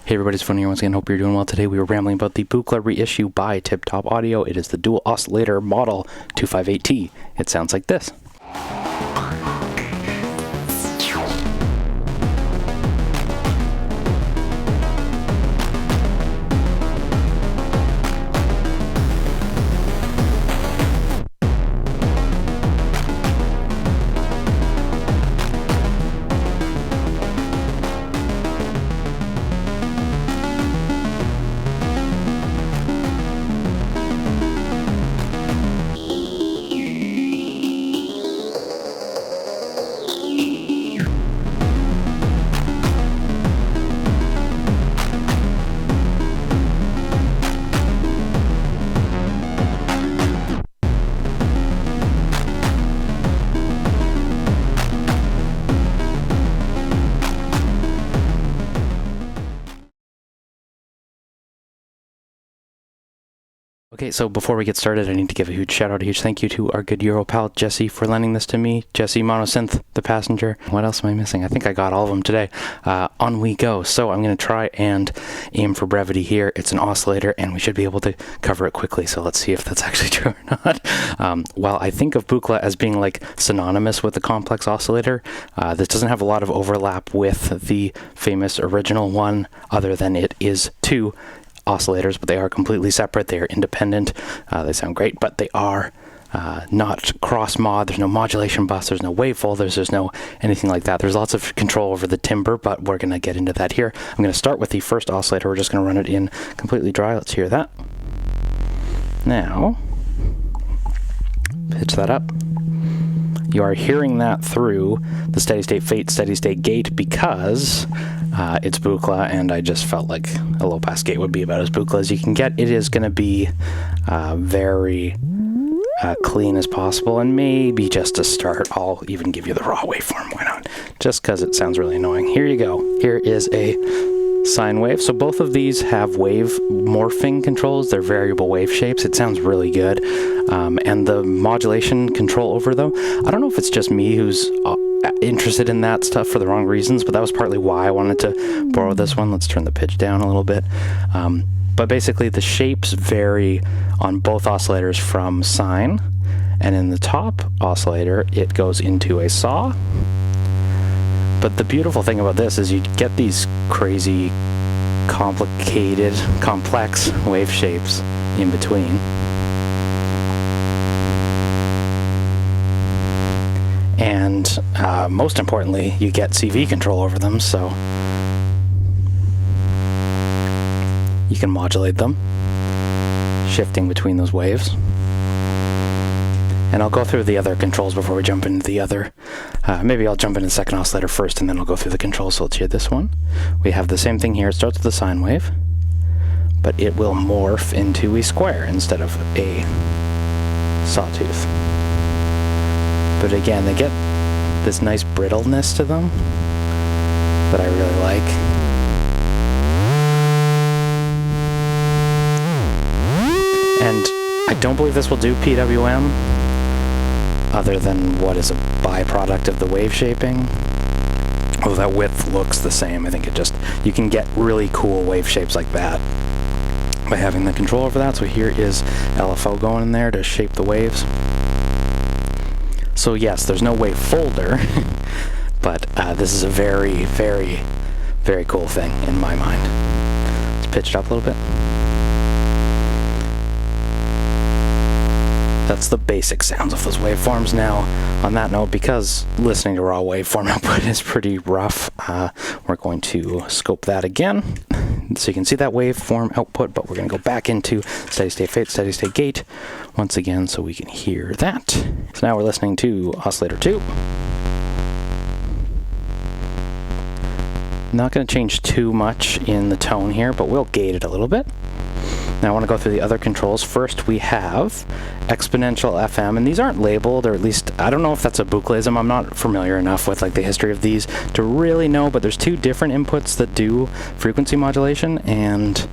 Hey everybody, it's Tafony here once again. Hope you're doing well. Today we were rambling about the Buchla reissue by Tiptop Audio. It is the dual oscillator model 258T. It sounds like this. Okay, so before we get started, I need to give a huge shout out, a huge thank you to our good Euro pal, Jesse, for lending this to me. Jesse, Monosynth, the passenger. What else am I missing? I think I got all of them today. On we go. So I'm going to try and aim for brevity here. It's an oscillator, and we should be able to cover it quickly. So let's see if that's actually true or not. While I think of Buchla as being like synonymous with the complex oscillator, this doesn't have a lot of overlap with the famous original one, other than it is two oscillators, but they are completely separate. They are independent. They sound great, but they are not cross-mod. There's no modulation bus. There's no wave folders. There's no anything like that. There's lots of control over the timbre, but we're going to get into that here. I'm going to start with the first oscillator. We're just going to run it in completely dry. Let's hear that. Now, pitch that up. You are hearing that through the steady-state fade, steady-state gate because it's Buchla, and I just felt like a low-pass gate would be about as Buchla as you can get. It is going to be very clean as possible, and maybe just to start, I'll even give you the raw waveform. Why not? Just because it sounds really annoying. Here you go. Here is a sine wave. So both of these have wave morphing controls. They're variable wave shapes. It sounds really good. And the modulation control over, though, I don't know if it's just me who's interested in that stuff for the wrong reasons, but that was partly why I wanted to borrow this one. Let's turn the pitch down a little bit. But basically the shapes vary on both oscillators from sine, and in the top oscillator it goes into a saw. But the beautiful thing about this is you get these crazy, complicated, complex wave shapes in between. And most importantly, you get CV control over them, so you can modulate them, shifting between those waves. And I'll go through the other controls before we jump into the other. Maybe I'll jump into the second oscillator first, and then I'll go through the controls. So let's hear this one. We have the same thing here. It starts with a sine wave, but it will morph into a square instead of a sawtooth. But again, they get this nice brittleness to them that I really like. And I don't believe this will do PWM, other than what is a byproduct of the wave shaping. Oh, that width looks the same. I think it just, you can get really cool wave shapes like that by having the control over that. So here is LFO going in there to shape the waves. So yes, there's no wave folder, but this is a very, very, very cool thing in my mind. Let's pitch it up a little bit. That's the basic sounds of those waveforms. Now, on that note, because listening to raw waveform output is pretty rough, we're going to scope that again. So you can see that waveform output, but we're going to go back into steady-state fade, steady-state gate once again so we can hear that. So now we're listening to oscillator 2. Not going to change too much in the tone here, but we'll gate it a little bit. Now I want to go through the other controls. First we have exponential FM, and these aren't labeled, or at least I don't know if that's a Buchlism. I'm not familiar enough with like the history of these to really know, but there's two different inputs that do frequency modulation, and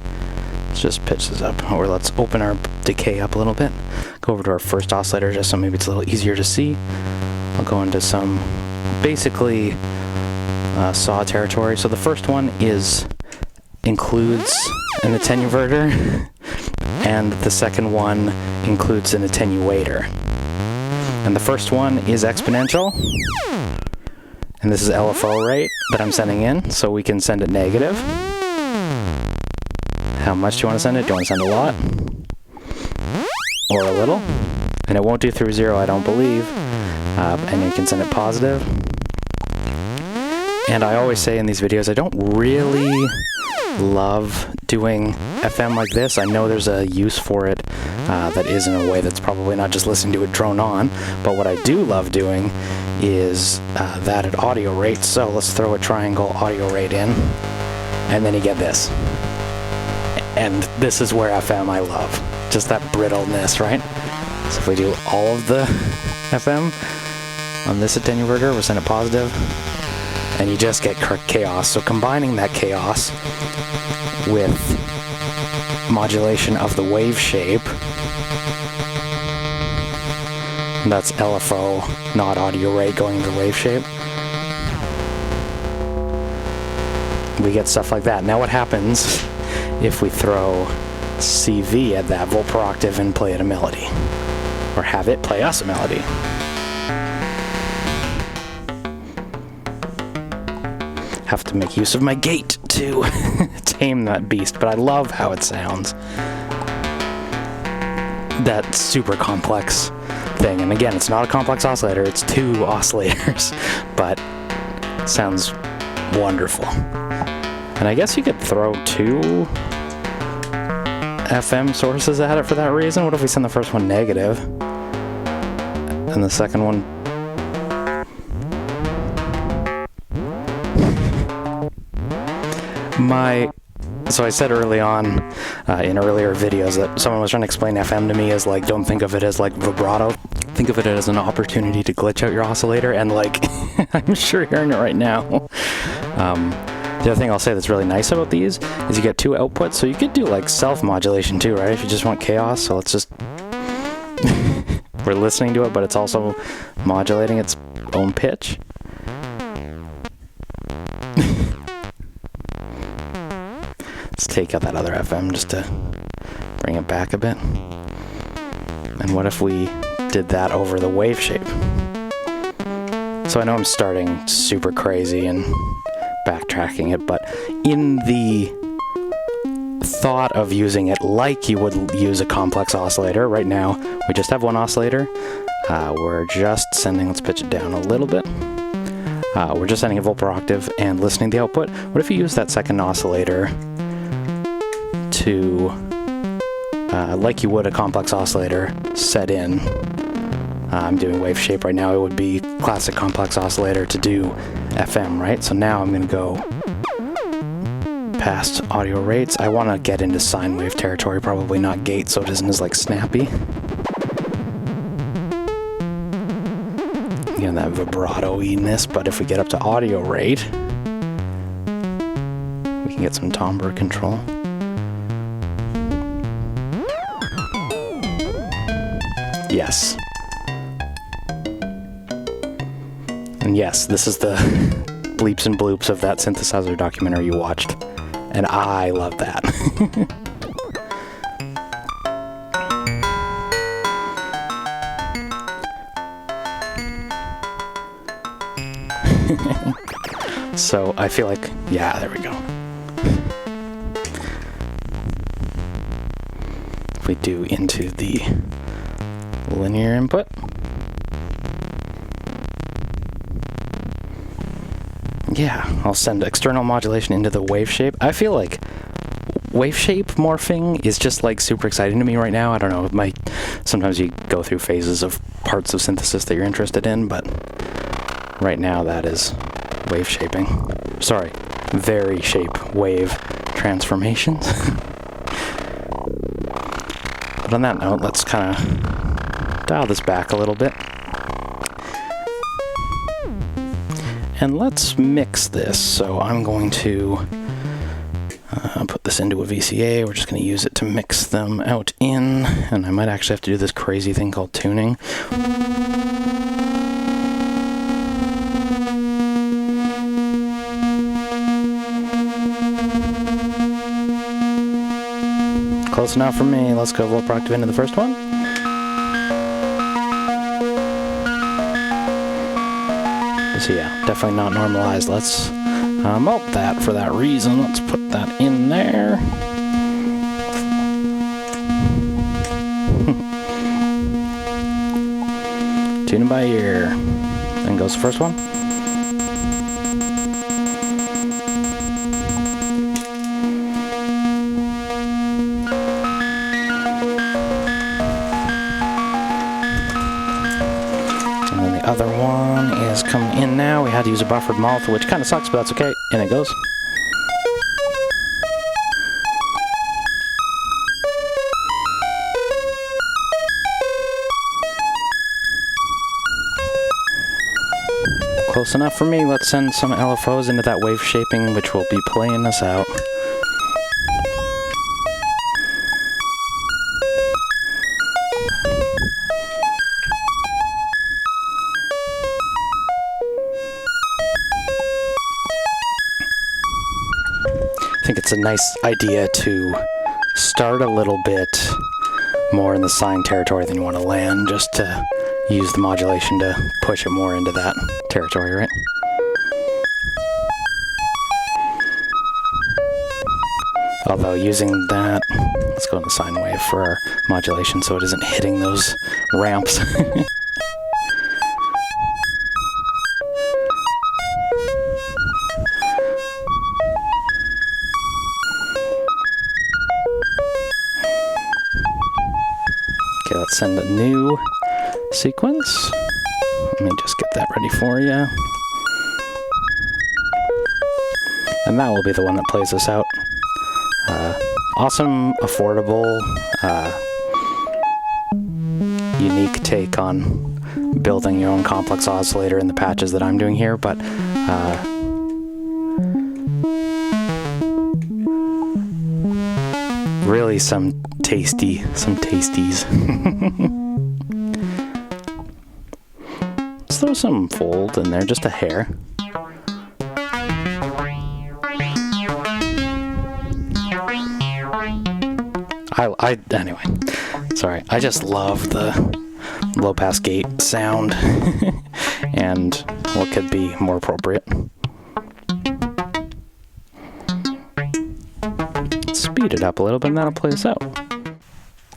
let's just pitch this up, or let's open our decay up a little bit. Go over to our first oscillator just so maybe it's a little easier to see. I'll go into some basically saw territory. So the first one is includes an attenuator, and the second one includes an attenuator. And the first one is exponential, and this is LFO rate that I'm sending in, so we can send it negative. How much do you want to send it? Do you want to send a lot? Or a little? And it won't do through 0, I don't believe. And you can send it positive. And I always say in these videos, I don't really love doing FM like this. I know there's a use for it that is in a way that's probably not just listening to it drone on, but what I do love doing is that at audio rate. So let's throw a triangle audio rate in, and then you get this. And this is where FM I love, just that brittleness, right? So if we do all of the FM on this attenuator, we'll send it positive, and you just get chaos. So combining that chaos with modulation of the wave shape, that's LFO, not audio rate, going into wave shape, we get stuff like that. Now what happens if we throw CV at that volt per octave and play it a melody, or have it play us a melody? Have to make use of my gate to tame that beast, but I love how it sounds. That super complex thing, and again, it's not a complex oscillator, it's 2 oscillators, but it sounds wonderful. And I guess you could throw 2 FM sources at it for that reason. What if we send the first one negative and the second one so I said early on in earlier videos that someone was trying to explain FM to me as like, don't think of it as like vibrato, think of it as an opportunity to glitch out your oscillator, and like I'm sure you're hearing it right now. The other thing I'll say that's really nice about these is you get 2 outputs, so you could do like self-modulation too, right? If you just want chaos, so let's just we're listening to it, but it's also modulating its own pitch. Let's take out that other FM just to bring it back a bit. And what if we did that over the wave shape? So I know I'm starting super crazy and backtracking it, but in the thought of using it like you would use a complex oscillator, right now we just have 1 oscillator. We're just sending, let's pitch it down a little bit. We're just sending a volt per octave and listening to the output. What if you use that second oscillator to, like you would a complex oscillator, set in, I'm doing wave shape right now, it would be classic complex oscillator to do FM, right? So now I'm going to go past audio rates. I want to get into sine wave territory, probably not gate, so it isn't as like snappy. Again, that vibrato-iness, but if we get up to audio rate, we can get some timbre control. Yes. And yes, this is the bleeps and bloops of that synthesizer documentary you watched. And I love that. So I feel like, yeah, there we go. If we do into the linear input. Yeah, I'll send external modulation into the wave shape. I feel like wave shape morphing is just like super exciting to me right now. I don't know, sometimes you go through phases of parts of synthesis that you're interested in, but right now that is wave shaping. Sorry, vari shape wave transformations. But on that note, let's kind of dial this back a little bit. And let's mix this. So I'm going to put this into a VCA. We're just going to use it to mix them out in. And I might actually have to do this crazy thing called tuning. Close enough for me. Let's go low octave into the first one. So yeah, definitely not normalized. Let's melt that for that reason. Let's put that in there. Tune it by ear. Then goes the first one. And then the other one is coming in now. We had to use a buffered mouth, which kind of sucks, but that's okay. And it goes. Close enough for me. Let's send some LFOs into that wave shaping, which will be playing us out. I think it's a nice idea to start a little bit more in the sine territory than you want to land, just to use the modulation to push it more into that territory, right? Although using that, let's go in the sine wave for our modulation so it isn't hitting those ramps. Okay, let's send a new sequence. Let me just get that ready for you. And that will be the one that plays us out. Awesome, affordable, unique take on building your own complex oscillator in the patches that I'm doing here, but really some tasties. Let's throw some fold in there, just a hair. Anyway, sorry. I just love the low pass gate sound and what could be more appropriate. Speed it up a little bit and that'll play us out.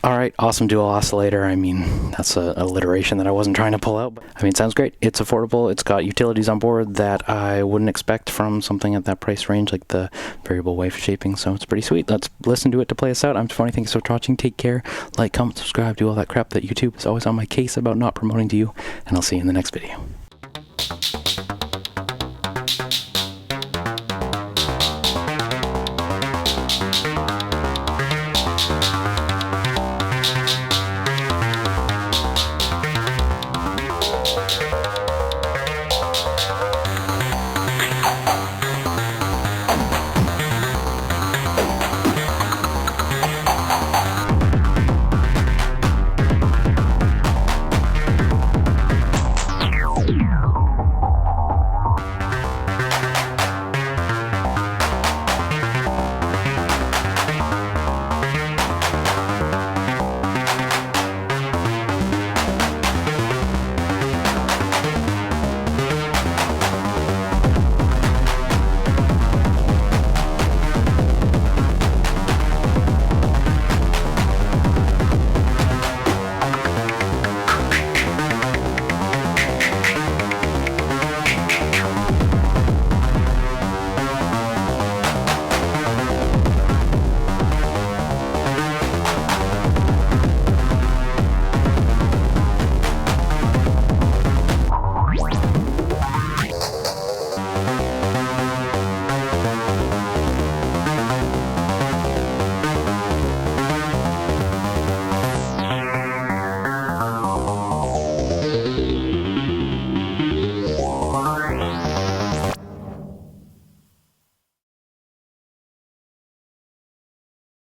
Alright, awesome dual oscillator. I mean, that's a alliteration that I wasn't trying to pull out. But I mean, it sounds great. It's affordable. It's got utilities on board that I wouldn't expect from something at that price range, like the variable wave shaping. So it's pretty sweet. Let's listen to it to play us out. I'm Tafony. Thanks so much for watching. Take care. Like, comment, subscribe, do all that crap that YouTube is always on my case about not promoting to you. And I'll see you in the next video.